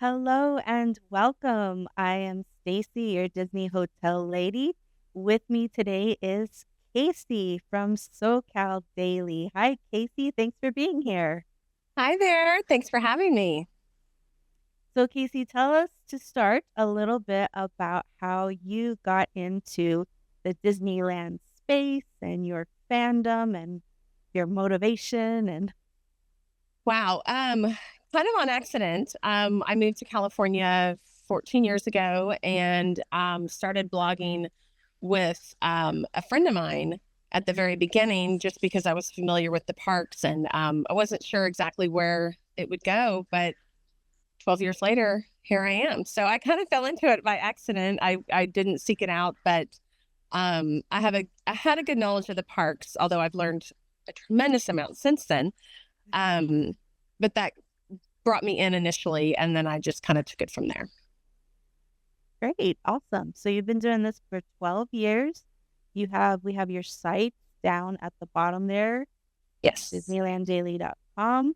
Hello and welcome. I am Stacey, your Disney hotel lady. With me today is Casey from SoCal Daily. Hi, Casey. Thanks for being here. Hi there. Thanks for having me. So, Casey, tell us to start a little bit about how you got into the Disneyland space and your fandom and your motivation and Wow. Kind of on accident. I moved to California 14 years ago and started blogging with a friend of mine at the very beginning, just because I was familiar with the parks and I wasn't sure exactly where it would go. But 12 years later, here I am. So I kind of fell into it by accident. I didn't seek it out, but I had a good knowledge of the parks, although I've learned a tremendous amount since then. Um, but that brought me in initially, and then I just kind of took it from there. great, awesome. So you've been doing this for 12 years. We have your site down at the bottom there, Yes. disneylanddaily.com.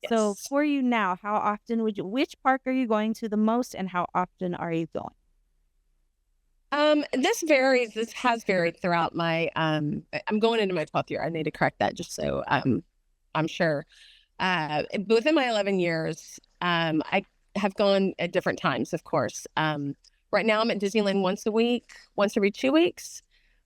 So Yes. for you now, how often which park are you going to the most and how often are you going? This varies. This has varied throughout my, I'm going into my 12th year. I need to correct that just so, I'm sure. Within my 11 years, I have gone at different times, of course. Right now I'm at Disneyland once a week, once every 2 weeks,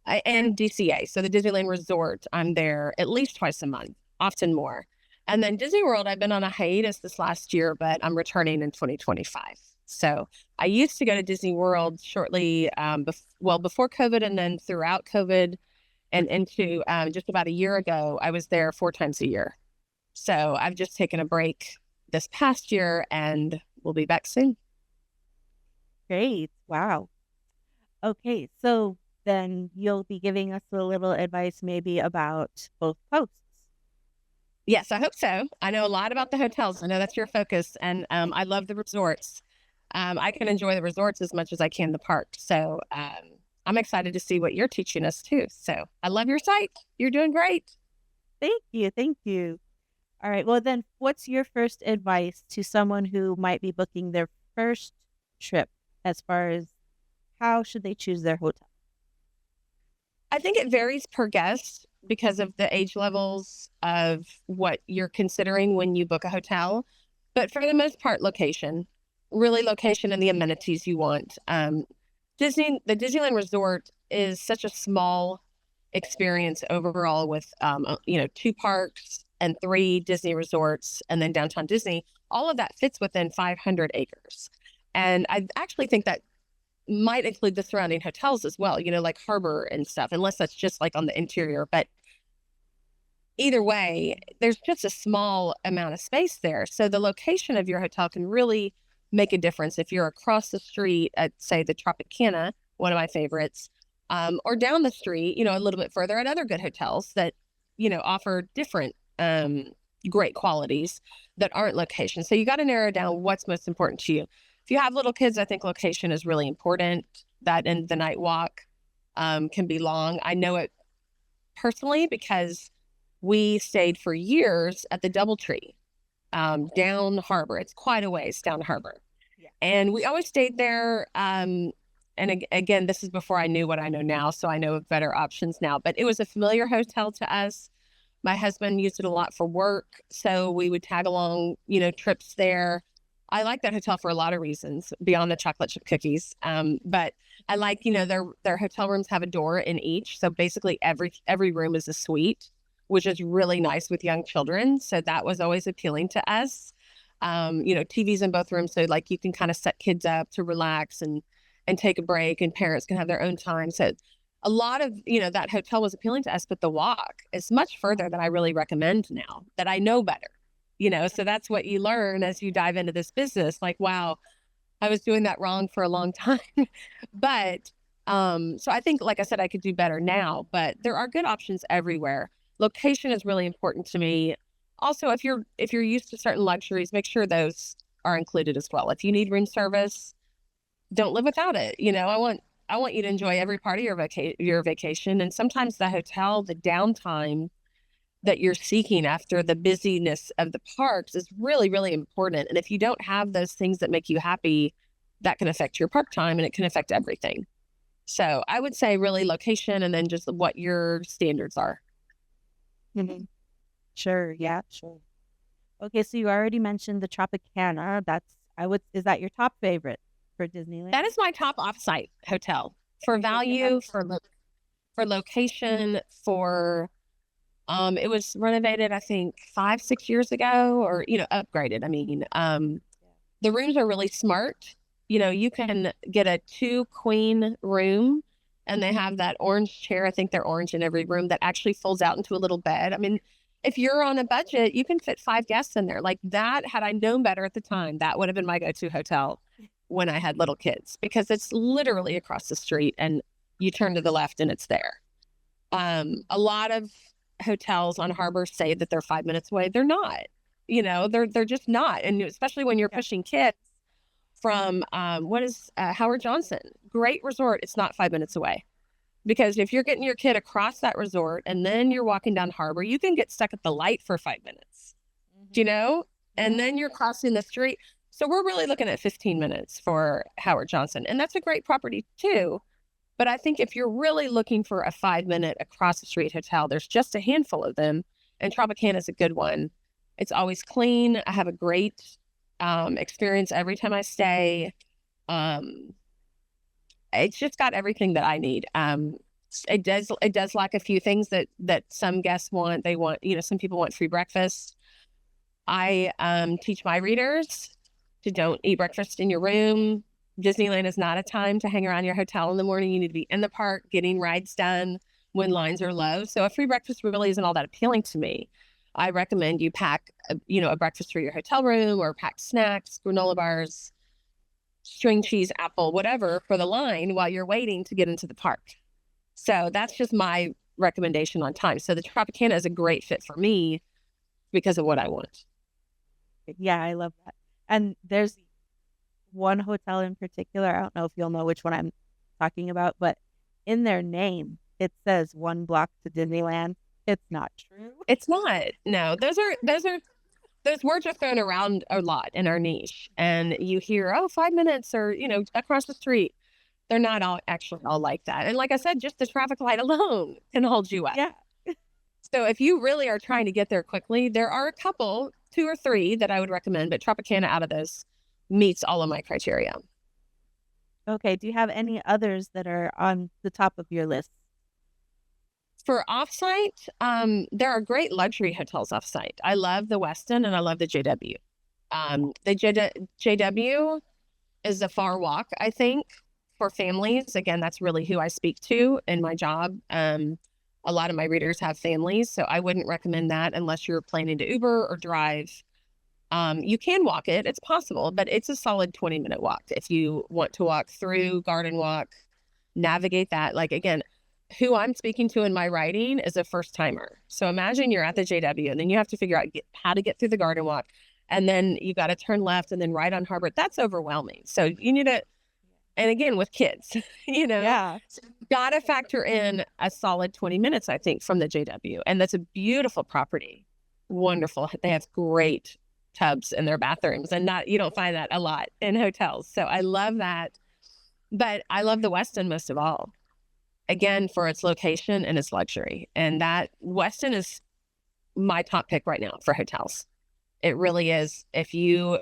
and DCA. So the Disneyland Resort, I'm there at least twice a month, often more. And then Disney World, I've been on a hiatus this last year, but I'm returning in 2025. So I used to go to Disney World shortly, before COVID and then throughout COVID and into just about a year ago, I was there 4 times a year. So I've just taken a break this past year and we'll be back soon. Great. Wow. Okay, so then you'll be giving us a little advice maybe about both coasts. Yes, I hope so. I know a lot about the hotels. I know that's your focus, and I love the resorts. I can enjoy the resorts as much as I can the parks. So I'm excited to see what you're teaching us too. So I love your site. You're doing great. Thank you. Thank you. All right. Well, then what's your first advice to someone who might be booking their first trip as far as how should they choose their hotel? I think it varies per guest because of the age levels of what you're considering when you book a hotel. But for the most part, location, really location and the amenities you want. The Disneyland Resort is such a small experience overall with, 2 parks and 3 Disney resorts and then downtown Disney. All of that fits within 500 acres. And I actually think that might include the surrounding hotels as well, like harbor and stuff, unless that's just like on the interior. But either way, there's just a small amount of space there. So the location of your hotel can really make a difference if you're across the street at, say, the Tropicana, one of my favorites, or down the street, a little bit further at other good hotels that, offer different great qualities that aren't location. So you got to narrow down what's most important to you. If you have little kids, I think location is really important. That and the night walk can be long. I know it personally because we stayed for years at the Doubletree down harbor. It's quite a ways down harbor. Yeah. And we always stayed there. Again, this is before I knew what I know now. So I know of better options now. But it was a familiar hotel to us. My husband used it a lot for work. So we would tag along, trips there. I like that hotel for a lot of reasons beyond the chocolate chip cookies. But I like, their hotel rooms have a door in each. So basically every room is a suite, which is really nice with young children. So that was always appealing to us. TVs in both rooms. So like you can kind of set kids up to relax and take a break and parents can have their own time. So a lot of, that hotel was appealing to us, but the walk is much further than I really recommend now that I know better. So that's what you learn as you dive into this business. Like, wow, I was doing that wrong for a long time. But so I think, like I said, I could do better now, but there are good options everywhere. Location is really important to me. Also, if you're used to certain luxuries, make sure those are included as well. If you need room service, don't live without it. I want you to enjoy every part of your vacation. And sometimes the hotel, the downtime that you're seeking after the busyness of the parks is really, really important. And if you don't have those things that make you happy, that can affect your park time and it can affect everything. So I would say really location and then just what your standards are. Mhm. Sure. Yeah. Sure. Okay. So you already mentioned the Tropicana. Is that your top favorite for Disneyland? That is my top offsite hotel for value, for location, for it was renovated, I think 5, 6 years ago, or upgraded. I mean, the rooms are really smart. You can get a 2 queen room, and they have that orange chair. I think they're orange in every room that actually folds out into a little bed. I mean, if you're on a budget, you can fit 5 guests in there. Like that, had I known better at the time, that would have been my go-to hotel when I had little kids, because it's literally across the street and you turn to the left and it's there. A lot of hotels on harbor say that they're 5 minutes away. They're not. They're just not. And especially when you're pushing kids from what is Howard Johnson, great resort. It's not 5 minutes away, because if you're getting your kid across that resort and then you're walking down harbor, you can get stuck at the light for 5 minutes. Do you know? And then you're crossing the street. So we're really looking at 15 minutes for Howard Johnson, and that's a great property too. But I think if you're really looking for a 5 minute across the street hotel, there's just a handful of them, and Tropicana is a good one. It's always clean. I have a great experience every time I stay. It's just got everything that I need. It does lack a few things that some guests want. They want, some people want free breakfast. I teach my readers to don't eat breakfast in your room. Disneyland is not a time to hang around your hotel in the morning. You need to be in the park getting rides done when lines are low. So a free breakfast really isn't all that appealing to me. I recommend you pack, a breakfast for your hotel room, or pack snacks, granola bars, string cheese, apple, whatever for the line while you're waiting to get into the park. So that's just my recommendation on time. So the Tropicana is a great fit for me because of what I want. Yeah, I love that. And there's one hotel in particular. I don't know if you'll know which one I'm talking about, but in their name, it says 1 block to Disneyland. It's not true. It's not. No, those words are thrown around a lot in our niche, and you hear, 5 minutes or, across the street. They're not all actually all like that. And like I said, just the traffic light alone can hold you up. Yeah. So if you really are trying to get there quickly, there are a couple, 2 or 3 that I would recommend, but Tropicana out of those meets all of my criteria. Okay. Do you have any others that are on the top of your list? For offsite, there are great luxury hotels offsite. I love the Westin and I love the JW. The JW is a far walk, I think, for families. Again, that's really who I speak to in my job. A lot of my readers have families, so I wouldn't recommend that unless you're planning to Uber or drive. You can walk it. It's possible, but it's a solid 20-minute walk. If you want to walk through Garden Walk, navigate that. Like, again, who I'm speaking to in my writing is a first timer. So imagine you're at the JW and then you have to figure out how to get through the Garden Walk. And then you got to turn left and then right on Harbor. That's overwhelming. So you need to, and again, with kids, Yeah. so you got to factor in a solid 20 minutes, I think, from the JW. And that's a beautiful property. Wonderful. They have great tubs in their bathrooms, and you don't find that a lot in hotels. So I love that. But I love the Westin most of all. Again, for its location and its luxury. And that Westin is my top pick right now for hotels. It really is. If you're,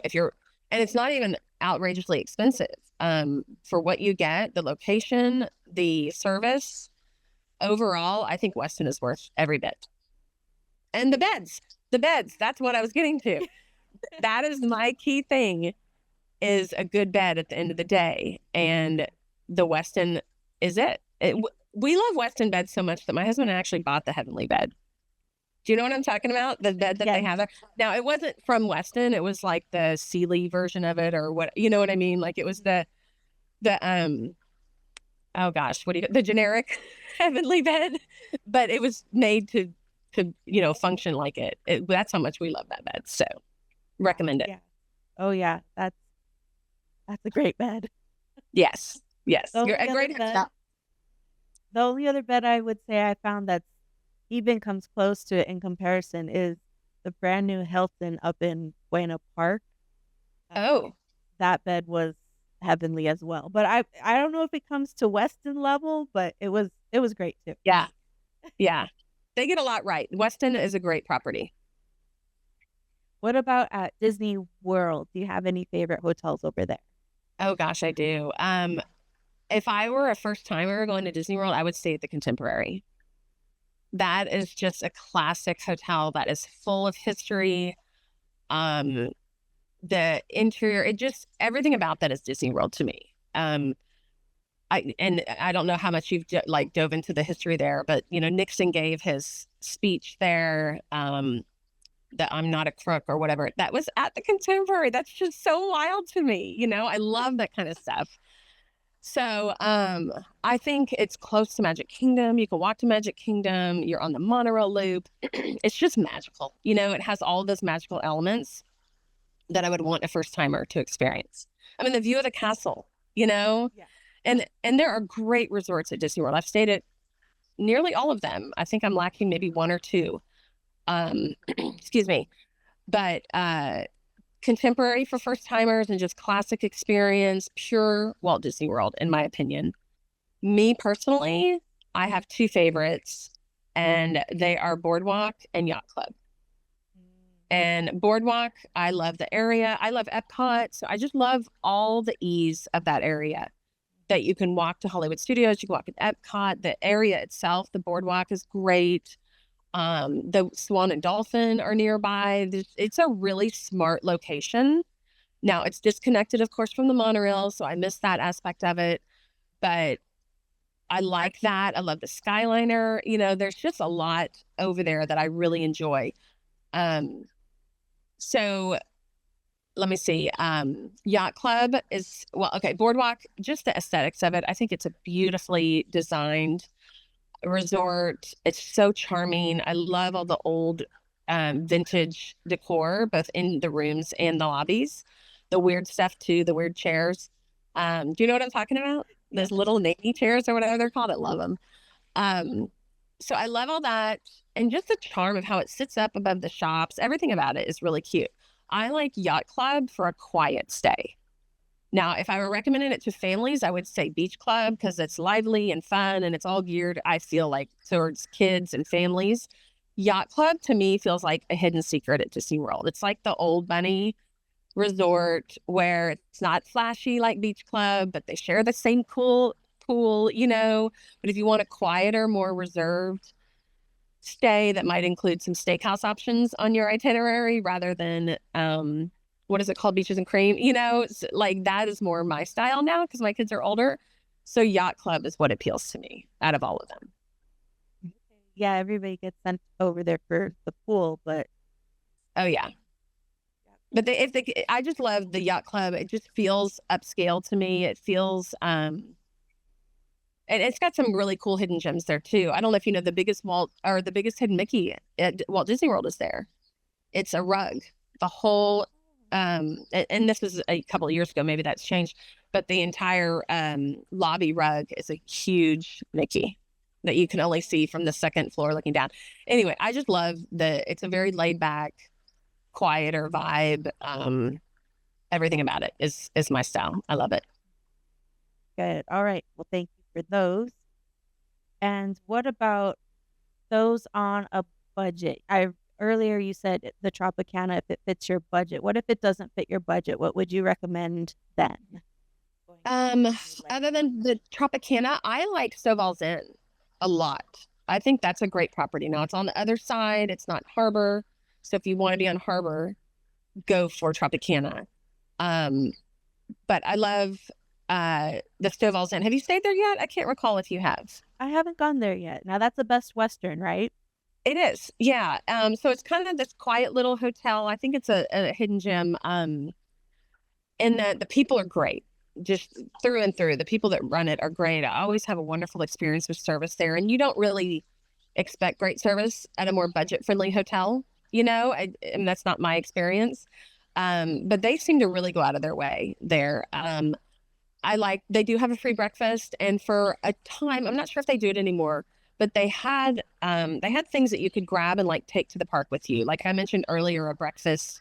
and it's not even outrageously expensive. For what you get, the location, the service, overall, I think Westin is worth every bit. And the beds, that's what I was getting to. That is my key thing, is a good bed at the end of the day. And the Westin is it. We love Westin beds so much that my husband actually bought the Heavenly bed. Do you know what I'm talking about? The bed that they have there. Now, it wasn't from Westin. It was like the Sealy version of it, or what, you know what I mean? Like it was the oh gosh, the generic Heavenly bed, but it was made to function like it. That's how much we love that bed. So recommend it. Yeah. Oh yeah. That's a great bed. Yes. You're a great hotel. The only other bed I would say I found that's even comes close to it in comparison is the brand new Hilton up in Buena Park. Uh, Oh, that bed was heavenly as well. But I don't know if it comes to Westin level, but it was great too. yeah. Yeah. They get a lot right. Weston is a great property. What about at Disney World? Do you have any favorite hotels over there? Oh gosh, I do. If I were a first timer going to Disney World, I would stay at the Contemporary. That is just a classic hotel that is full of history. Um, the interior, it just everything about that is Disney World to me. I don't know how much you've like dove into the history there, but Nixon gave his speech there. That I'm not a crook or whatever. That was at the Contemporary. That's just so wild to me. I love that kind of stuff. So I think it's close to Magic Kingdom. You can walk to Magic Kingdom. You're on the monorail loop. It's just magical. It has all of those magical elements that I would want a first timer to experience. I mean, the view of the castle, Yeah. and there are great resorts at Disney World. I've stayed at nearly all of them. I think I'm lacking maybe one or two. Excuse me. But Contemporary for first timers and just classic experience, pure Walt Disney World, in my opinion. Me personally, I have two favorites, and they are Boardwalk and Yacht Club. And Boardwalk, I love the area. I love Epcot. So I just love all the ease of that area, that you can walk to Hollywood Studios, you can walk at Epcot. The area itself, the Boardwalk is great. The Swan and Dolphin are nearby. It's a really smart location. Now it's disconnected, of course, from the monorail, so I miss that aspect of it. But I like that. I love the Skyliner. There's just a lot over there that I really enjoy. So let me see. Yacht Club is, well, okay, Boardwalk, just the aesthetics of it. I think it's a beautifully designed resort. It's so charming. I love all the old vintage decor, both in the rooms and the lobbies. The weird stuff too, the weird chairs. Do you know what I'm talking about? Those little Navy chairs or whatever they're called. I love them. So I love all that, and just the charm of how it sits up above the shops. Everything about it is really cute. I like Yacht Club for a quiet stay. Now, if I were recommending it to families, I would say Beach Club, because it's lively and fun and it's all geared, I feel like, towards kids and families. Yacht Club to me feels like a hidden secret at Disney World. It's like the Old Bunny resort, where it's not flashy like Beach Club, but they share the same cool pool, But if you want a quieter, more reserved stay that might include some steakhouse options on your itinerary rather than what is it called, Beaches and Cream, like that is more my style now because my kids are older. So Yacht Club is what appeals to me out of all of them. Yeah, everybody gets sent over there for the pool, but Oh yeah. But I just love the Yacht Club. It just feels upscale to me. It feels and it's got some really cool hidden gems there too. I don't know if you know, the biggest hidden Mickey at Walt Disney World is there. It's a rug. The whole and this was a couple of years ago, maybe that's changed, but the entire lobby rug is a huge Mickey that you can only see from the second floor looking down. Anyway, I just love it's a very laid back, quieter vibe. Everything about it is my style. I love it. good. All right. Well, thank you for those. And what about those on a budget? Earlier you said the Tropicana if it fits your budget. What if it doesn't fit your budget? What would you recommend then? Other than the Tropicana, I like Soval's Inn a lot. I think that's a great property. Now it's on the other side. It's not harbor. So if you want to be on harbor, go for Tropicana. But I love the Stovall's Inn. Have you stayed there yet? I can't recall if you have. I haven't gone there yet. Now that's a Best Western, right? It is, yeah. So it's kind of this quiet little hotel. I think it's a hidden gem. And the people are great, just through and through. The people that run it are great. I always have a wonderful experience with service there, and you don't really expect great service at a more budget-friendly hotel. And that's not my experience. But they seem to really go out of their way there. They do have a free breakfast, and for a time, I'm not sure if they do it anymore, but they had things that you could grab and like take to the park with you. Like I mentioned earlier, a breakfast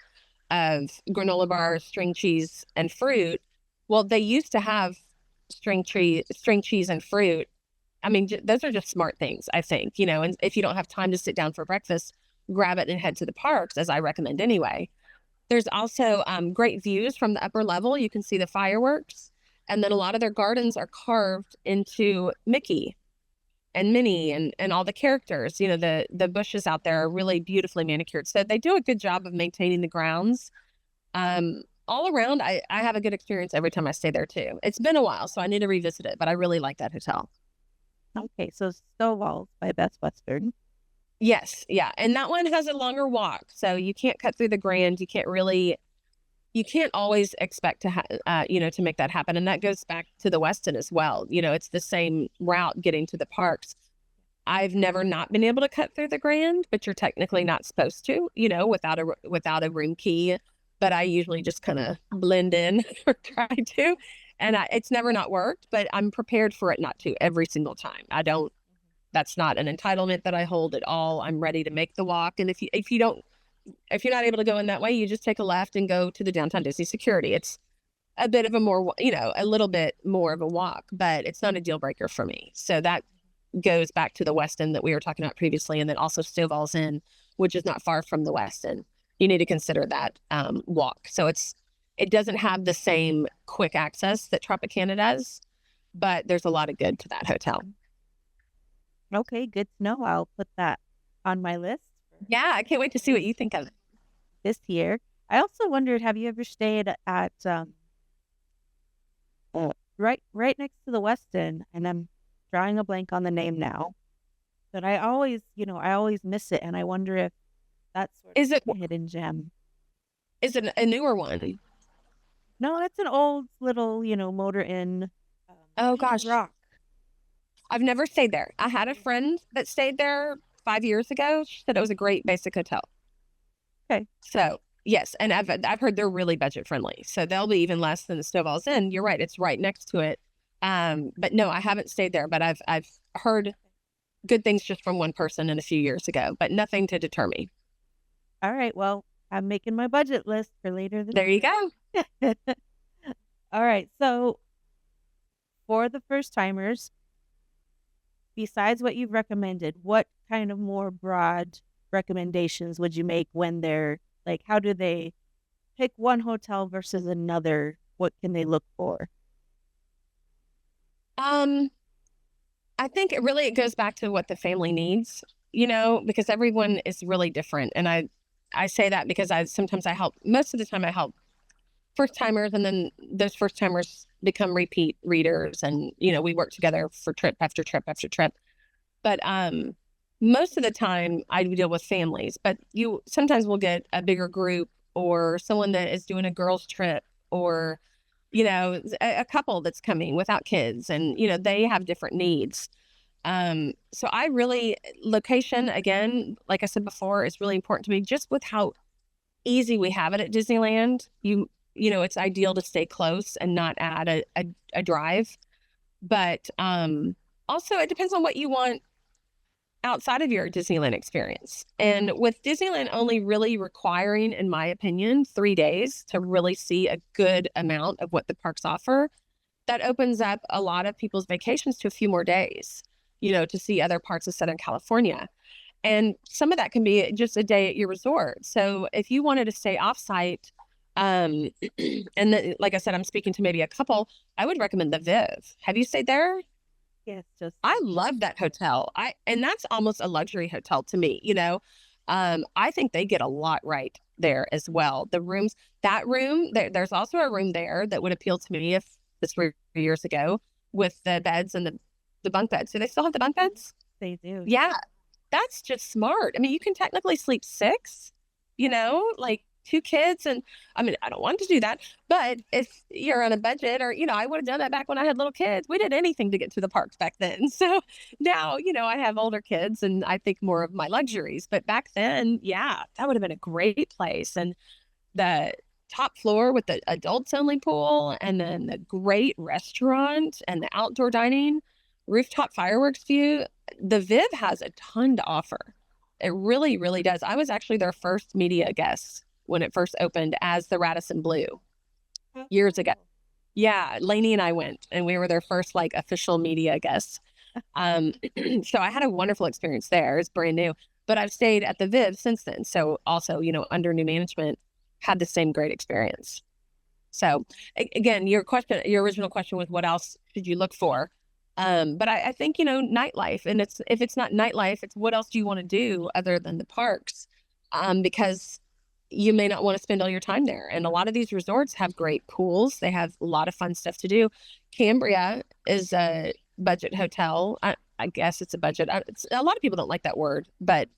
of granola bars, string cheese, and fruit. Well, they used to have string cheese and fruit. I mean, those are just smart things, I think, and if you don't have time to sit down for breakfast, grab it and head to the parks, as I recommend anyway. There's also great views from the upper level. You can see the fireworks. And then a lot of their gardens are carved into Mickey and Minnie and all the characters. The bushes out there are really beautifully manicured. So they do a good job of maintaining the grounds. All around, I have a good experience every time I stay there too. It's been a while, so I need to revisit it, but I really like that hotel. Okay, so Stovall's by Best Western. Yes, yeah. And that one has a longer walk. So you can't cut through the Grand. You can't always expect to make that happen. And that goes back to the Westin as well. It's the same route getting to the parks. I've never not been able to cut through the Grand, but you're technically not supposed to, without a room key. But I usually just kind of blend in or try to. And it's never not worked, but I'm prepared for it not to every single time. That's not an entitlement that I hold at all. I'm ready to make the walk. And if you're not able to go in that way, you just take a left and go to the downtown Disney security. It's a bit of a little bit more of a walk, but it's not a deal breaker for me. So that goes back to the Westin that we were talking about previously. And then also Stovall's Inn, which is not far from the Westin. You need to consider that walk. So it doesn't have the same quick access that Tropicana does, but there's a lot of good to that hotel. Okay, good to know. I'll put that on my list Yeah, I can't wait to see what you think of it. this year. I also wondered, have you ever stayed at right next to the Westin? And I'm drawing a blank on the name now, but I always miss it, and I wonder if that's sort Is of it a hidden gem. is it a newer one? No, it's an old little, Motor Inn, Oh Beach gosh, Rock. I've never stayed there. I had a friend that stayed there 5 years ago. She said it was a great basic hotel. Okay. So yes, and I've heard they're really budget friendly, so they'll be even less than the Stovall's Inn. You're right; it's right next to it. But no, I haven't stayed there, but I've heard good things just from one person and a few years ago, but nothing to deter me. All right. Well, I'm making my budget list for later this There you go. year. All right. So for the first timers, besides what you've recommended, what kind of more broad recommendations would you make when they're like, how do they pick one hotel versus another? What can they look for? Um, I think it goes back to what the family needs, because everyone is really different. And I say that because I help, most of the time I help first timers, and then those first timers become repeat readers, and we work together for trip after trip after trip. But most of the time I deal with families, but you sometimes will get a bigger group or someone that is doing a girls trip, or a couple that's coming without kids, and they have different needs. So location, again, like I said before, is really important to me, just with how easy we have it at Disneyland. It's ideal to stay close and not add a drive. But also it depends on what you want outside of your Disneyland experience. And with Disneyland only really requiring, in my opinion, 3 days to really see a good amount of what the parks offer, that opens up a lot of people's vacations to a few more days, to see other parts of Southern California. And some of that can be just a day at your resort. So if you wanted to stay offsite, and then, like I said, I'm speaking to maybe a couple, I would recommend the Viv. Have you stayed there? Yes, just I love that hotel. And that's almost a luxury hotel to me, I think they get a lot right there as well. The rooms, that room, there's also a room there that would appeal to me if this were years ago, with the beds and the bunk beds. Do they still have the bunk beds? they do. Yeah, that's just smart. I mean, you can technically sleep six, like 2 kids. And I mean, I don't want to do that, but if you're on a budget, or, I would have done that back when I had little kids. We did anything to get to the parks back then. So now, I have older kids and I think more of my luxuries. But back then, yeah, that would have been a great place. And the top floor with the adults only pool, and then the great restaurant and the outdoor dining. rooftop fireworks view, the Viv has a ton to offer. It really, really does. I was actually their first media guest when it first opened as the Radisson Blue years ago. Yeah, Lainey and I went, and we were their first like official media guests. So I had a wonderful experience there. It's brand new, but I've stayed at the Viv since then. So also, under new management, had the same great experience. So again, your original question was, what else should you look for? But I think, nightlife, and if it's not nightlife, it's what else do you want to do other than the parks? Because you may not want to spend all your time there. And a lot of these resorts have great pools. They have a lot of fun stuff to do. Cambria is a budget hotel. I guess it's a budget. A lot of people don't like that word, but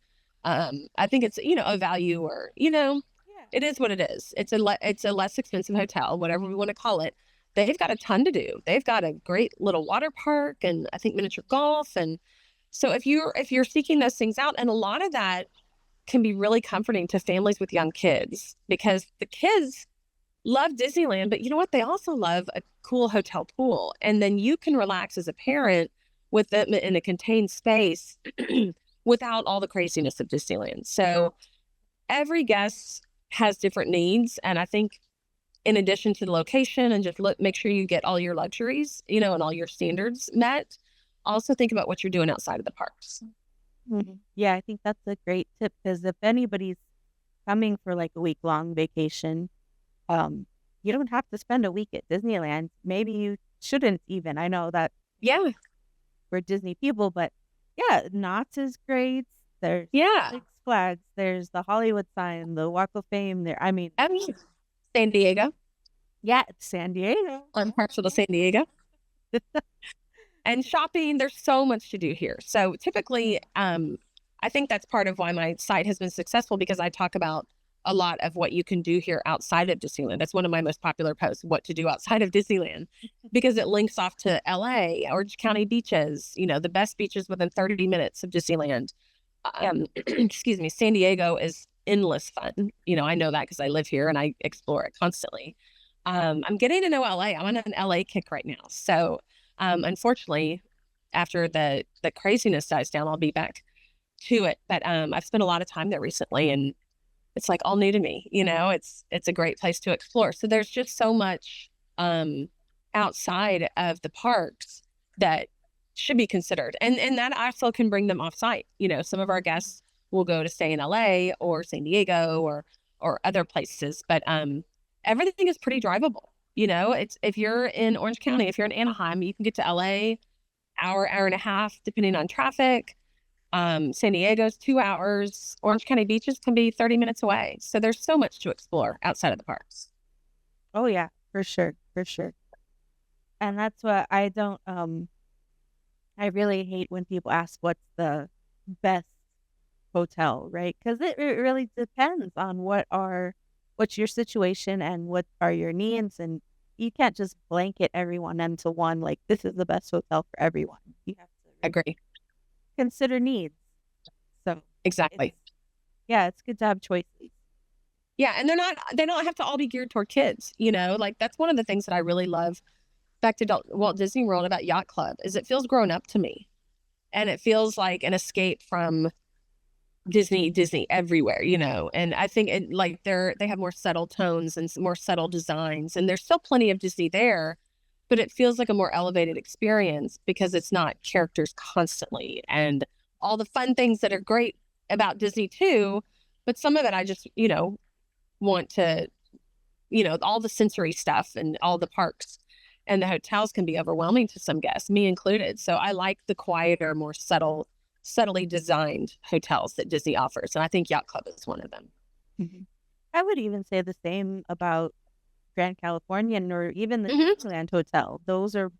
I think it's, a value, or, it is what it is. It's a less expensive hotel, whatever we want to call it. They've got a ton to do. They've got a great little water park, and I think miniature golf. And so if you're seeking those things out, and a lot of that can be really comforting to families with young kids, because the kids love Disneyland, but you know what? They also love a cool hotel pool. And then you can relax as a parent with them in a contained space without all the craziness of Disneyland. So every guest has different needs. And I think in addition to the location, and just make sure you get all your luxuries, and all your standards met, also think about what you're doing outside of the parks. Mm-hmm. Yeah, I think that's a great tip, because if anybody's coming for like a week-long vacation, you don't have to spend a week at Disneyland. Maybe you shouldn't even. I know that Yeah. we're Disney people, but yeah, Knott's is great. There's Six Flags. There's the Hollywood sign, the Walk of Fame. San Diego. Yeah, it's San Diego. I'm partial to San Diego. And shopping, there's so much to do here. So typically, I think that's part of why my site has been successful, because I talk about a lot of what you can do here outside of Disneyland. That's one of my most popular posts, what to do outside of Disneyland, because it links off to LA, Orange County beaches, the best beaches within 30 minutes of Disneyland. Excuse me, San Diego is endless fun. I know that because I live here and I explore it constantly. I'm getting to know LA. I'm on an LA kick right now. So unfortunately, after the craziness dies down, I'll be back to it. But I've spent a lot of time there recently, and it's like all new to me. It's a great place to explore. So there's just so much outside of the parks that should be considered, and that also can bring them off site. Some of our guests will go to stay in LA or San Diego or other places, but everything is pretty drivable. It's, if you're in Orange County, if you're in Anaheim, you can get to LA hour and a half, depending on traffic. San Diego's 2 hours. Orange County beaches can be 30 minutes away. So there's so much to explore outside of the parks. Oh yeah, for sure. And that's what I don't, I really hate when people ask what's the best hotel, right? Because it really depends on what's your situation and what are your needs, and you can't just blanket everyone into one, like this is the best hotel for everyone. You have to Agree. consider needs. So exactly. It's good to have choices. Yeah, and they don't have to all be geared toward kids. Like that's one of the things that I really love back to Walt Disney World about Yacht Club, is it feels grown up to me, and it feels like an escape from Disney everywhere, and I think they have more subtle tones and more subtle designs, and there's still plenty of Disney there, but it feels like a more elevated experience because it's not characters constantly and all the fun things that are great about Disney too, but some of it I just, want to, all the sensory stuff and all the parks and the hotels can be overwhelming to some guests, me included. So I like the quieter, more subtly designed hotels that Disney offers. And I think Yacht Club is one of them. Mm-hmm. I would even say the same about Grand Californian or even the Disneyland Hotel. Those are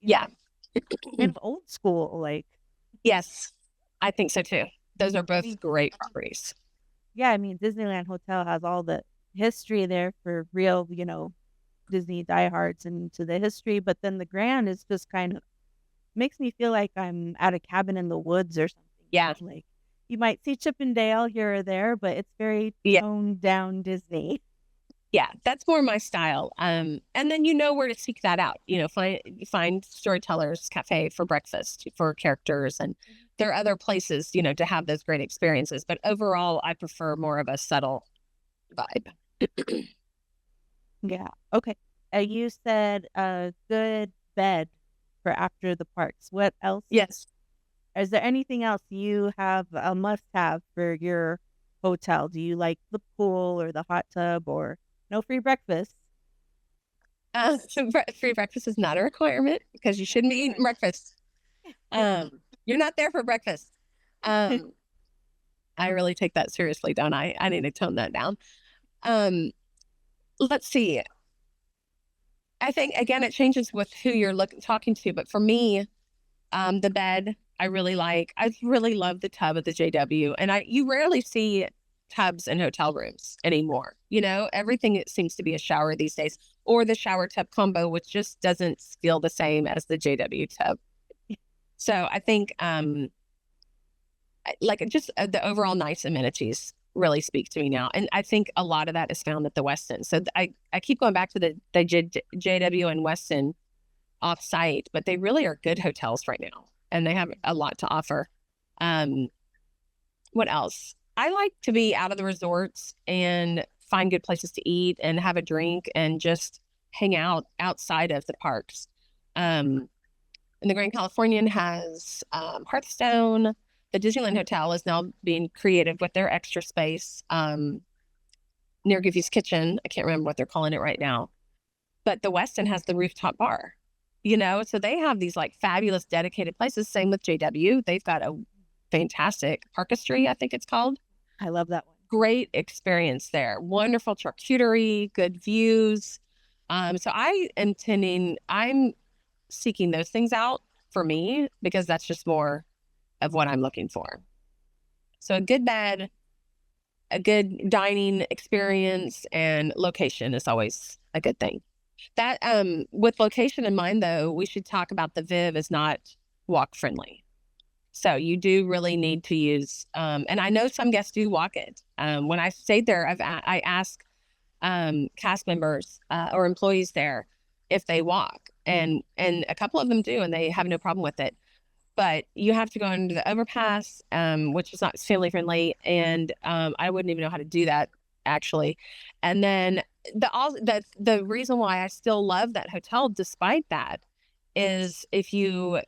kind of old school. Like, yes, I think so too. Those are both great properties. Yeah, I mean, Disneyland Hotel has all the history there for real, Disney diehards into the history, but then the Grand is just kind of makes me feel like I'm at a cabin in the woods or something. Yeah. Like you might see Chip and Dale here or there, but it's very toned down Disney. Yeah, that's more my style. And then you know where to seek that out. Find Storytellers Cafe for breakfast for characters, and there are other places, to have those great experiences. But overall, I prefer more of a subtle vibe. Yeah. Okay. You said a good bed for after the parks. What else? Yes. Is there anything else you have a must have for your hotel? Do you like the pool or the hot tub or no free breakfast? Free breakfast is not a requirement because you shouldn't be eating breakfast. You're not there for breakfast. I really take that seriously, don't I? I need to tone that down. Let's see. I think again, it changes with who you're talking to, but for me, the bed I really like. I really love the tub at the JW, and you rarely see tubs in hotel rooms anymore. Everything it seems to be a shower these days, or the shower tub combo, which just doesn't feel the same as the JW tub. So I think, like just the overall nice amenities really speak to me now, and I think a lot of that is found at the Westin. So I keep going back to the JW and Westin off site, but they really are good hotels right now, and they have a lot to offer. What else? I like to be out of the resorts and find good places to eat and have a drink and just hang out outside of the parks. And the Grand Californian has Hearthstone. The Disneyland Hotel is now being creative with their extra space near Goofy's Kitchen. I can't remember what they're calling it right now. But the Westin has the rooftop bar, so they have these like fabulous dedicated places. Same with JW. They've got a fantastic parkistry, I think it's called. I love that one. Great experience there. Wonderful charcuterie, good views. So I'm seeking those things out for me because that's just more of what I'm looking for. So a good bed, a good dining experience, and location is always a good thing. That with location in mind, though, we should talk about the Viv is not walk friendly. So you do really need to use, and I know some guests do walk it. When I stayed there, I ask cast members or employees there if they walk, and a couple of them do, and they have no problem with it. But you have to go under the overpass, which is not family friendly, and I wouldn't even know how to do that actually. And then the reason why I still love that hotel despite that is if you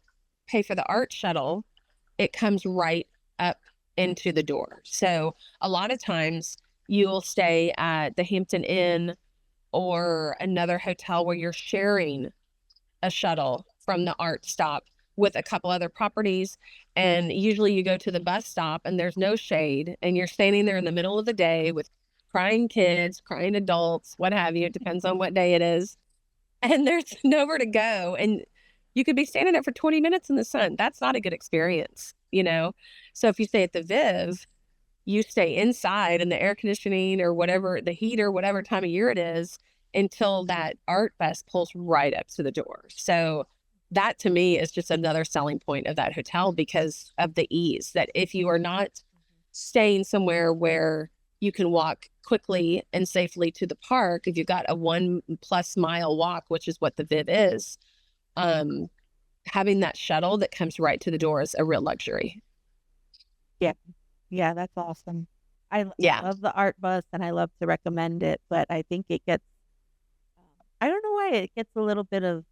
pay for the art shuttle, it comes right up into the door. So a lot of times you'll stay at the Hampton Inn or another hotel where you're sharing a shuttle from the art stop with a couple other properties. And usually you go to the bus stop and there's no shade and you're standing there in the middle of the day with crying kids, crying adults, what have you. It depends on what day it is. And there's nowhere to go. And you could be standing there for 20 minutes in the sun. That's not a good experience, So if you stay at the Viv, you stay inside in the air conditioning or whatever, the heat or whatever time of year it is until that art bus pulls right up to the door. So that to me is just another selling point of that hotel because of the ease that if you are not staying somewhere where you can walk quickly and safely to the park, if you've got a 1+ mile walk, which is what the Viv is, having that shuttle that comes right to the door is a real luxury. Yeah. Yeah, that's awesome. I Yeah. love the art bus and I love to recommend it, but I think it gets, I don't know why it gets a little bit of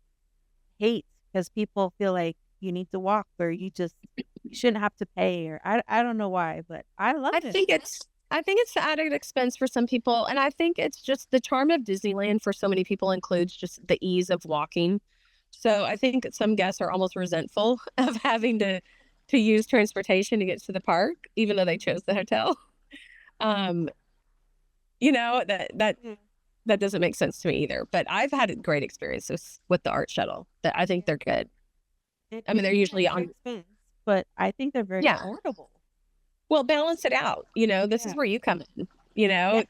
hate because people feel like you need to walk or you shouldn't have to pay or I don't know why, but I love it. I think it's the added expense for some people. And I think it's just the charm of Disneyland for so many people includes just the ease of walking. So I think some guests are almost resentful of having to use transportation to get to the park, even though they chose the hotel. That doesn't make sense to me either. But I've had great experiences with the art shuttle. That I think they're good. They're usually on expense, but I think they're very affordable. Well, balance it out. This is where you come in.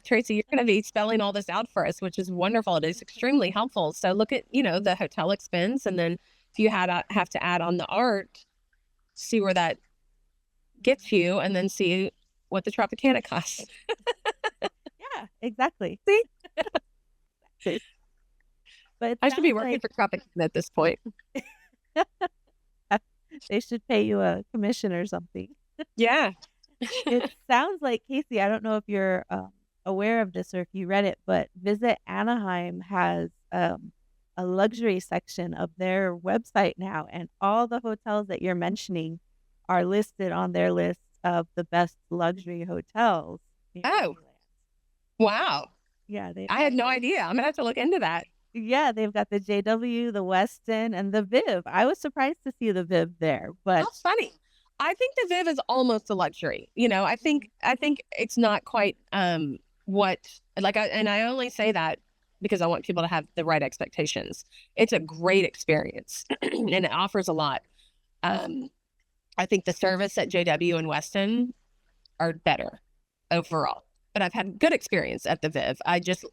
Tracy, you're going to be spelling all this out for us, which is wonderful. It is extremely helpful. So look at, the hotel expense. And then if you have to add on the art, see where that gets you and then see what the Tropicana costs. Yeah, exactly. See? But it I should be sounds working like for Tropicana at this point. they should pay you a commission or something. Yeah. It sounds like, Casey, I don't know if you're aware of this or if you read it, but Visit Anaheim has a luxury section of their website now, and all the hotels that you're mentioning are listed on their list of the best luxury hotels in Oh, Disneyland. wow. Yeah, they've I got had no idea. I'm gonna have to look into that. they've got the JW, the Westin, and the Viv. I was surprised to see the Viv there, How but funny. I think the Viv is almost a luxury. I think it's not quite what and I only say that because I want people to have the right expectations. It's a great experience and it offers a lot. Um, I think the service at JW and Weston are better overall. But I've had good experience at the Viv. I just,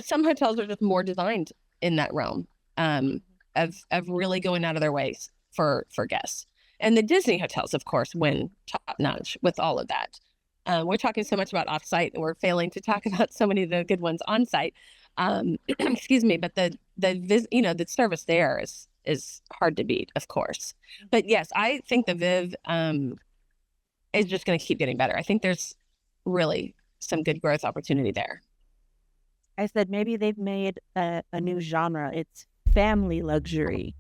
some hotels are just more designed in that realm of really going out of their ways for guests. And the Disney hotels, of course, win top notch with all of that. We're talking so much about off-site, and we're failing to talk about so many of the good ones on-site. Excuse me, but the service there is hard to beat, of course. But yes, I think the Viv is just going to keep getting better. I think there's really some good growth opportunity there. I said maybe they've made a new genre. It's family luxury.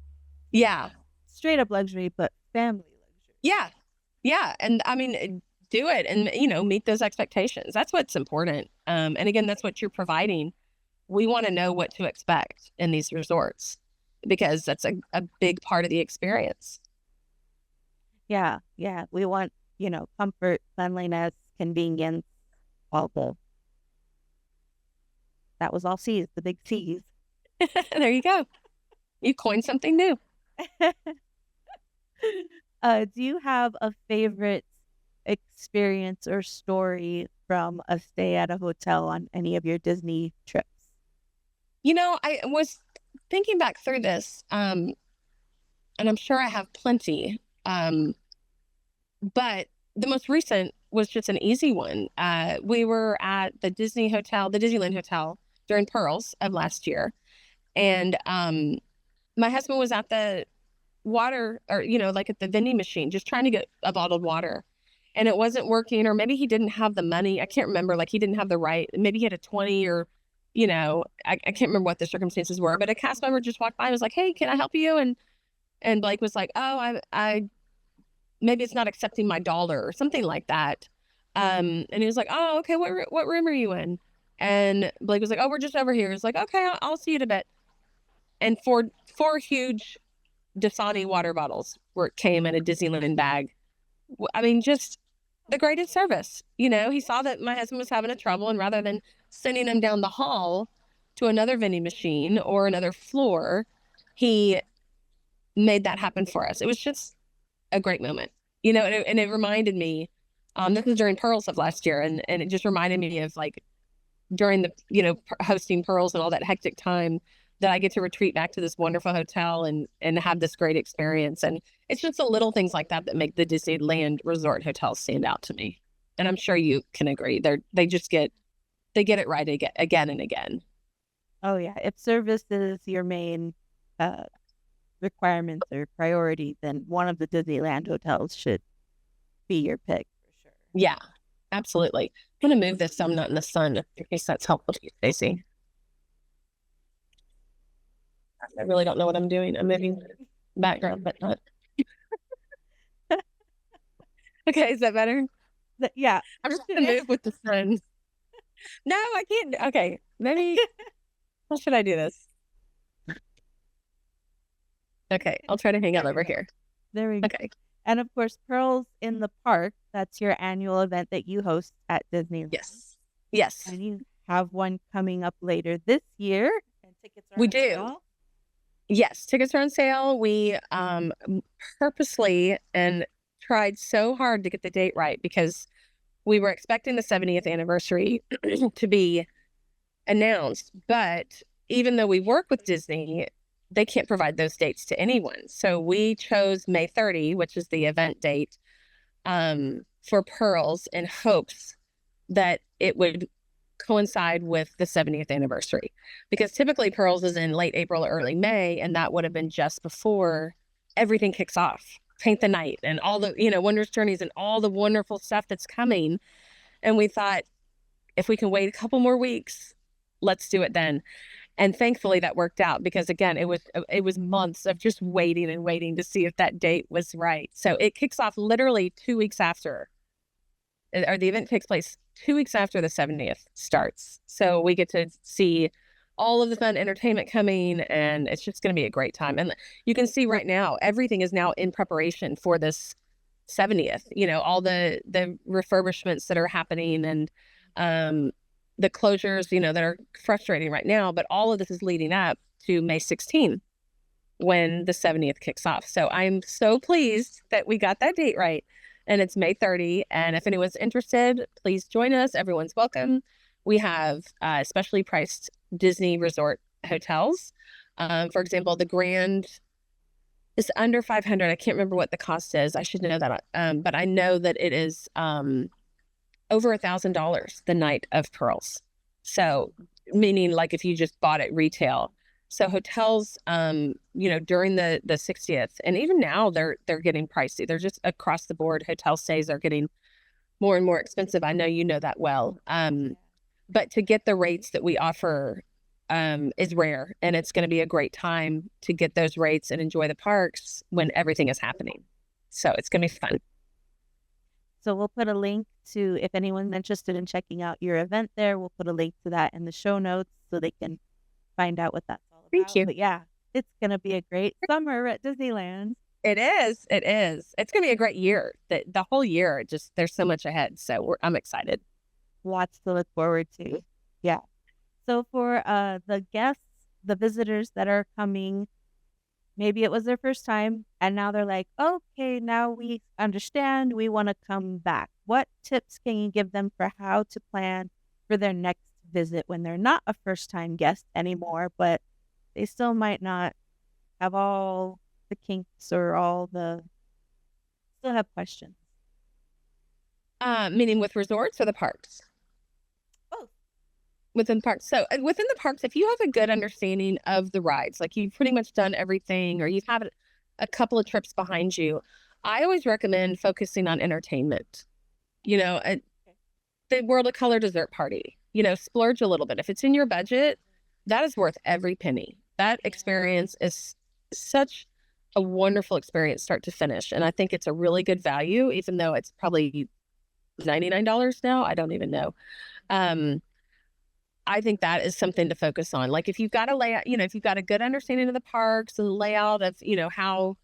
Yeah. Straight up luxury, but family luxury. Yeah. Yeah. And I mean, do it and, meet those expectations. That's what's important. And again, that's what you're providing. We want to know what to expect in these resorts because that's a big part of the experience. Yeah. Yeah. We want, comfort, cleanliness, convenience, that was all C's, the big C's. There you go. You coined something new. Do you have a favorite experience or story from a stay at a hotel on any of your Disney trips? I was thinking back through this, and I'm sure I have plenty. But the most recent was just an easy one. We were at the Disneyland Hotel during Pearls of last year. And my husband was at the water or, like at the vending machine, just trying to get a bottled water. And it wasn't working, or maybe he didn't have the money. I can't remember. Like he didn't have the right, maybe he had a 20 or, I can't remember what the circumstances were, but a cast member just walked by and was like, "Hey, can I help you?" And Blake was like, "Oh, I maybe it's not accepting my dollar," or something like that. And he was like, "Oh, okay. What room are you in?" And Blake was like, "Oh, we're just over here." He's like, "Okay, I'll see you in a bit." And four huge Dasani water bottles came in a Disneyland bag. I mean, just the greatest service. He saw that my husband was having a trouble, and rather than sending him down the hall to another vending machine or another floor, he made that happen for us. It was just a great moment, and it reminded me, this was during Pearls of last year. And it just reminded me of like during the, hosting Pearls and all that hectic time that I get to retreat back to this wonderful hotel and have this great experience. And it's just the little things like that make the Disneyland resort hotels stand out to me. And I'm sure you can agree. They get it right again and again. Oh yeah. If service is your main requirements or priority, then one of the Disneyland hotels should be your pick for sure. Yeah, absolutely. I'm going to move this so I'm not in the sun in case that's helpful to you, Stacey. I really don't know what I'm doing. I'm moving background, but not. Okay, is that better? Yeah. I'm just going to move with the sun. No, I can't. Okay, maybe. How should I do this? Okay, I'll try to hang out over here. There we go. Okay. And of course, Pearls in the Park, that's your annual event that you host at Disneyland. Yes. Yes. And you have one coming up later this year. And tickets are on sale. Yes, tickets are on sale. We purposely and tried so hard to get the date right because we were expecting the 70th anniversary to be announced. But even though we work with Disney, they can't provide those dates to anyone. So we chose May 30, which is the event date, for Pearls, in hopes that it would coincide with the 70th anniversary, because typically Pearls is in late April or early May, and that would have been just before everything kicks off. Paint the Night and all the, Wondrous Journeys and all the wonderful stuff that's coming. And we thought, if we can wait a couple more weeks, let's do it then. And thankfully that worked out, because again, it was months of just waiting and waiting to see if that date was right. So it kicks off literally 2 weeks after, or the event takes place 2 weeks after the 70th starts. So we get to see all of the fun entertainment coming, and it's just going to be a great time. And you can see right now, everything is now in preparation for this 70th, all the refurbishments that are happening, and the closures, that are frustrating right now, but all of this is leading up to May 16th when the 70th kicks off. So I'm so pleased that we got that date right, and it's May 30. And if anyone's interested, please join us. Everyone's welcome. We have specially priced Disney resort hotels. For example, the Grand is under $500. I can't remember what the cost is. I should know that. But I know that it is over $1,000 the night of Pearls. So meaning like if you just bought it retail. So hotels, during the 60th, and even now they're getting pricey. They're just across the board. Hotel stays are getting more and more expensive. I know you know that well. But to get the rates that we offer is rare, and it's going to be a great time to get those rates and enjoy the parks when everything is happening. So it's going to be fun. So we'll put a link to, if anyone's interested in checking out your event there, we'll put a link to that in the show notes so they can find out what that's all about. Thank you. But yeah, it's going to be a great summer at Disneyland. It is. It is. It's going to be a great year. The whole year, just there's so much ahead. So I'm excited. Lots to look forward to. Yeah. So for the guests, the visitors that are coming, maybe it was their first time and now they're like, okay, now we understand, we want to come back. What tips can you give them for how to plan for their next visit when they're not a first-time guest anymore, but they still might not have all the kinks or still have questions? Meaning with resorts or the parks? Both. Within parks. So within the parks, if you have a good understanding of the rides, like you've pretty much done everything, or you've had a couple of trips behind you, I always recommend focusing on entertainment. The World of Color dessert party, splurge a little bit. If it's in your budget, that is worth every penny. That experience is such a wonderful experience, start to finish. And I think it's a really good value, even though it's probably $99 now. I don't even know. I think that is something to focus on. Like if you've got a layout, if you've got a good understanding of the parks and the layout of, how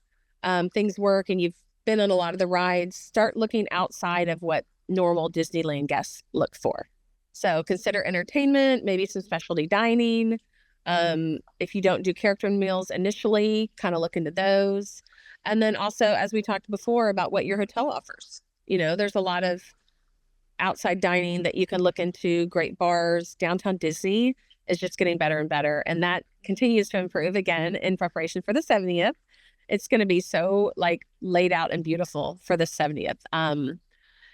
things work, and you've been on a lot of the rides, start looking outside of what normal Disneyland guests look for. So consider entertainment, maybe some specialty dining. If you don't do character meals initially, kind of look into those. And then also, as we talked before about what your hotel offers, there's a lot of outside dining that you can look into, great bars. Downtown Disney is just getting better and better. And that continues to improve again in preparation for the 70th. It's going to be so laid out and beautiful for the 70th.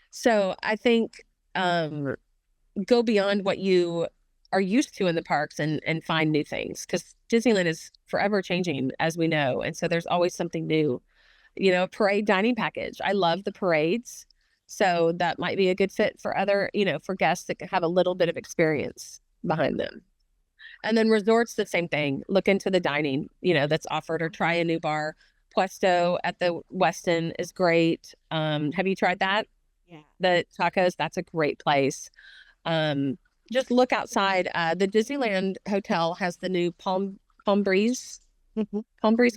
So I think go beyond what you are used to in the parks and find new things, because Disneyland is forever changing, as we know. And so there's always something new. Parade dining package. I love the parades. So that might be a good fit for other, for guests that have a little bit of experience behind them. And then resorts, the same thing. Look into the dining, that's offered, or try a new bar. Puesto at the Westin is great. Have you tried that? Yeah. The tacos, that's a great place. Just look outside. The Disneyland Hotel has the new Palm Breeze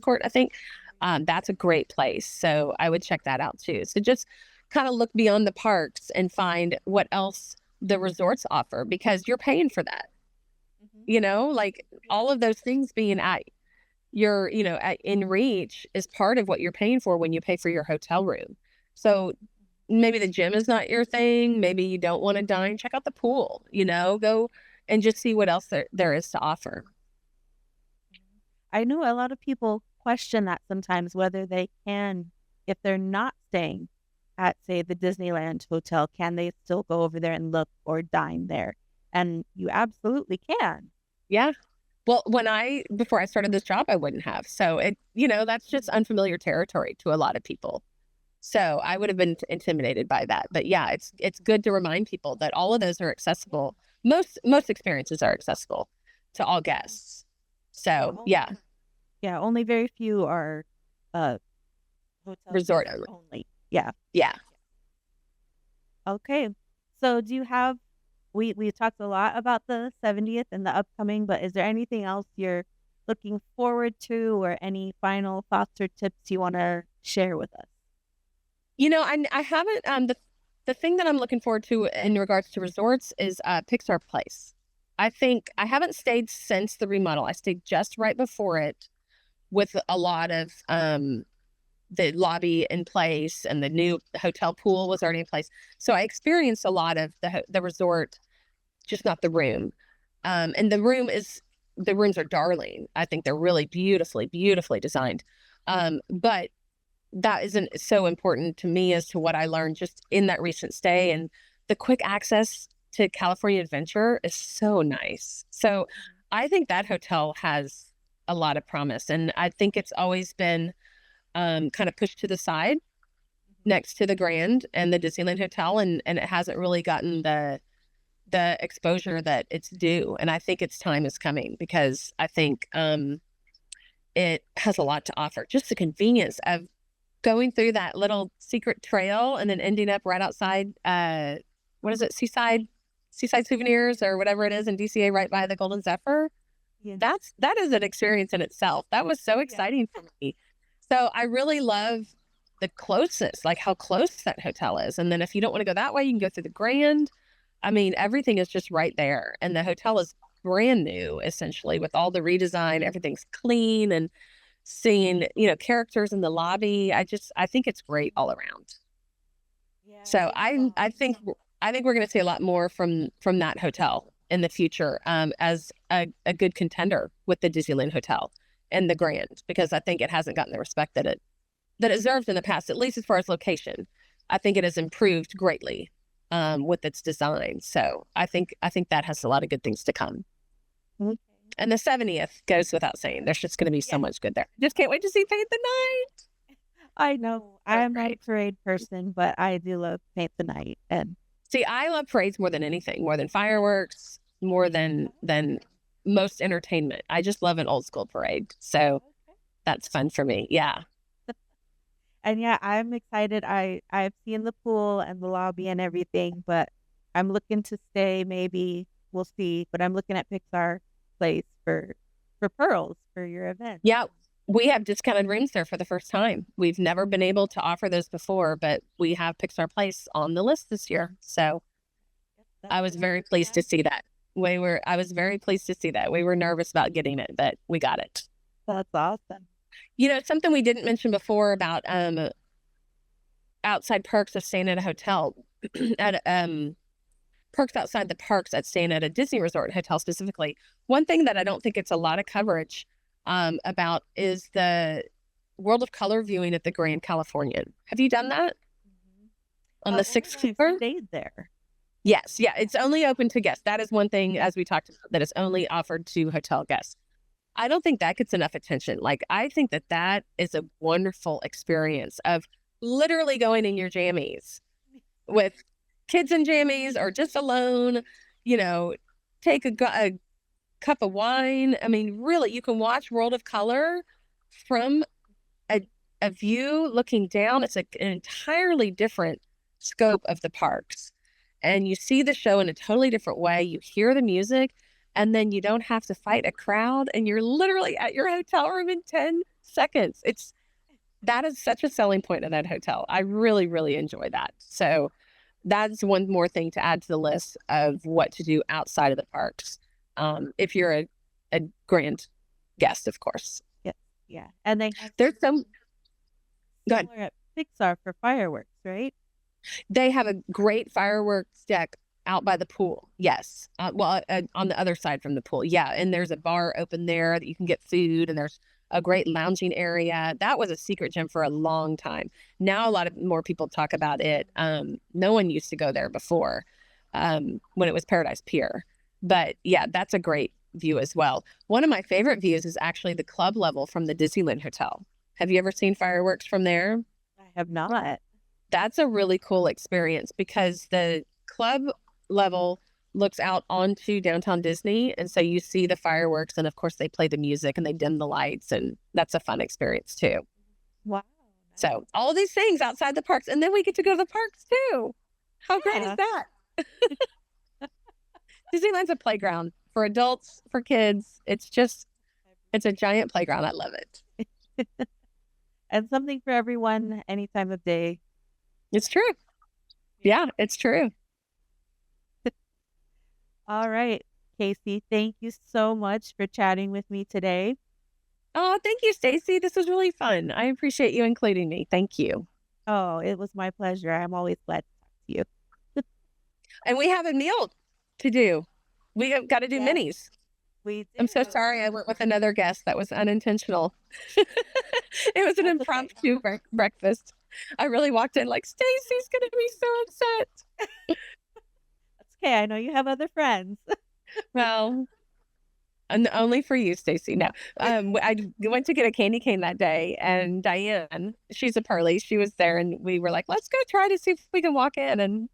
Court, I think. That's a great place. So I would check that out too. So just kind of look beyond the parks and find what else the resorts offer, because you're paying for that. All of those things being at your, in reach is part of what you're paying for when you pay for your hotel room. So maybe the gym is not your thing. Maybe you don't want to dine. Check out the pool, go and just see what else there is to offer. I know a lot of people question that sometimes, whether they can, if they're not staying at, say, the Disneyland hotel, can they still go over there and look or dine there? and you absolutely can. Yeah. Well, before I started this job, I wouldn't have. So that's just unfamiliar territory to a lot of people. So I would have been intimidated by that. But yeah, it's good to remind people that all of those are accessible. Most experiences are accessible to all guests. Yeah, So yeah, yeah, only very few are uh hotel resort guests only. only. Yeah. Yeah. Okay. So do you have we talked a lot about the 70th and the upcoming, but is there anything else you're looking forward to or any final thoughts or tips you want to share with us? I haven't the thing that I'm looking forward to in regards to resorts is Pixar Place. I think I haven't stayed since the remodel. I stayed just right before it with a lot of the lobby in place and the new hotel pool was already in place. So I experienced a lot of the resort, just not the room. And the rooms are darling. I think they're really beautifully designed. But that isn't so important to me as to what I learned just in that recent stay. And the quick access to California Adventure is so nice. So I think that hotel has a lot of promise. And I think it's always been kind of pushed to the side next to the Grand and the Disneyland Hotel. And it hasn't really gotten the exposure that it's due. And I think its time is coming because I think it has a lot to offer. Just the convenience of going through that little secret trail and then ending up right outside, what is it, Seaside Souvenirs or whatever it is in DCA, right by the Golden Zephyr. Yeah. That is an experience in itself. That was so exciting for me. So I really love the closeness, like how close that hotel is. And then if you don't want to go that way, you can go through the Grand. I mean, everything is just right there. And the hotel is brand new, essentially, with all the redesign. Everything's clean and seeing, characters in the lobby. I think it's great all around. Yeah. So I think we're going to see a lot more from that hotel in the future as a good contender with the Disneyland Hotel and the Grand, because I think it hasn't gotten the respect that it deserves in the past, at least as far as location. I think it has improved greatly with its design. So I think that has a lot of good things to come. Okay. And the 70th goes without saying. There's just going to be so much good there. Just can't wait to see Paint the Night. I know. I am not a Great. parade person, but I do love Paint the Night. And See, I love parades more than anything, more than fireworks, more than most entertainment. I just love an old school parade. So that's fun for me. Yeah. and yeah, I'm excited. I've seen the pool and the lobby and everything, but I'm looking to stay. Maybe we'll see. But I'm looking at Pixar Place for pearls for your event. Yeah. We have discounted rooms there for the first time. We've never been able to offer those before, but we have Pixar Place on the list this year. So I was very pleased to see that. I was very pleased to see that. We were nervous about getting it, but we got it. That's awesome. Something we didn't mention before about outside perks of staying at a hotel, at perks outside the parks at staying at a Disney resort hotel specifically. One thing that I don't think it's a lot of coverage about is the World of Color viewing at the Grand Californian. Have you done that on the sixth floor? Stayed there. Yes, yeah, it's only open to guests. That is one thing, as we talked about, that is only offered to hotel guests. I don't think that gets enough attention. Like, I think that is a wonderful experience of literally going in your jammies with kids in jammies or just alone, take a cup of wine. I mean, really, you can watch World of Color from a view looking down. It's an entirely different scope of the parks. And you see the show in a totally different way. You hear the music, and then you don't have to fight a crowd, and you're literally at your hotel room in 10 seconds. That is such a selling point of that hotel. I really, really enjoy that. So that's one more thing to add to the list of what to do outside of the parks. If you're a Grand guest, of course. Yeah. And there's some go ahead. At Pixar for fireworks, right? They have a great fireworks deck out by the pool. Yes. On the other side from the pool. Yeah. And there's a bar open there that you can get food, and there's a great lounging area. That was a secret gem for a long time. Now a lot of more people talk about it. No one used to go there before when it was Paradise Pier. But yeah, that's a great view as well. One of my favorite views is actually the club level from the Disneyland Hotel. Have you ever seen fireworks from there? I have not. That's a really cool experience because the club level looks out onto downtown Disney. And so you see the fireworks, and of course, they play the music and they dim the lights. And that's a fun experience too. Wow. So, all these things outside the parks. And then we get to go to the parks too. How great is Yeah. that? Disneyland's a playground for adults, for kids. It's a giant playground. I love it. And something for everyone any time of day. It's true. Yeah, it's true. All right, Casey, thank you so much for chatting with me today. Oh, thank you, Stacey. This was really fun. I appreciate you including me. Thank you. Oh, it was my pleasure. I'm always glad to talk to you. And we have a meal to do. We have got to do Yes, minis. we I'm so do. sorry I went with another guest. That was unintentional. It was an That's okay. impromptu breakfast. I really walked in like, Stacey's going to be so upset. That's okay. I know you have other friends. Well, and only for you, Stacey. No, I went to get a candy cane that day, and Diane, she's a Pearly, she was there, and we were like, let's go try to see if we can walk in, and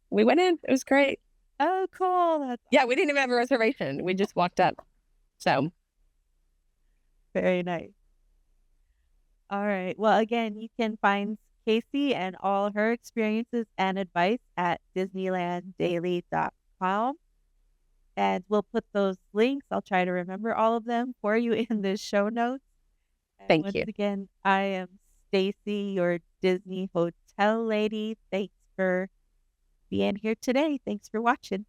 we went in. It was great. Oh, cool. That's Yeah, we didn't even have a reservation. We just walked up. So very nice. All right. Well, again, you can find Casey and all her experiences and advice at DisneylandDaily.com. And we'll put those links. I'll try to remember all of them for you in the show notes. And thank once you. again, I am Stacey, your Disney hotel lady. Thanks for being here today. Thanks for watching.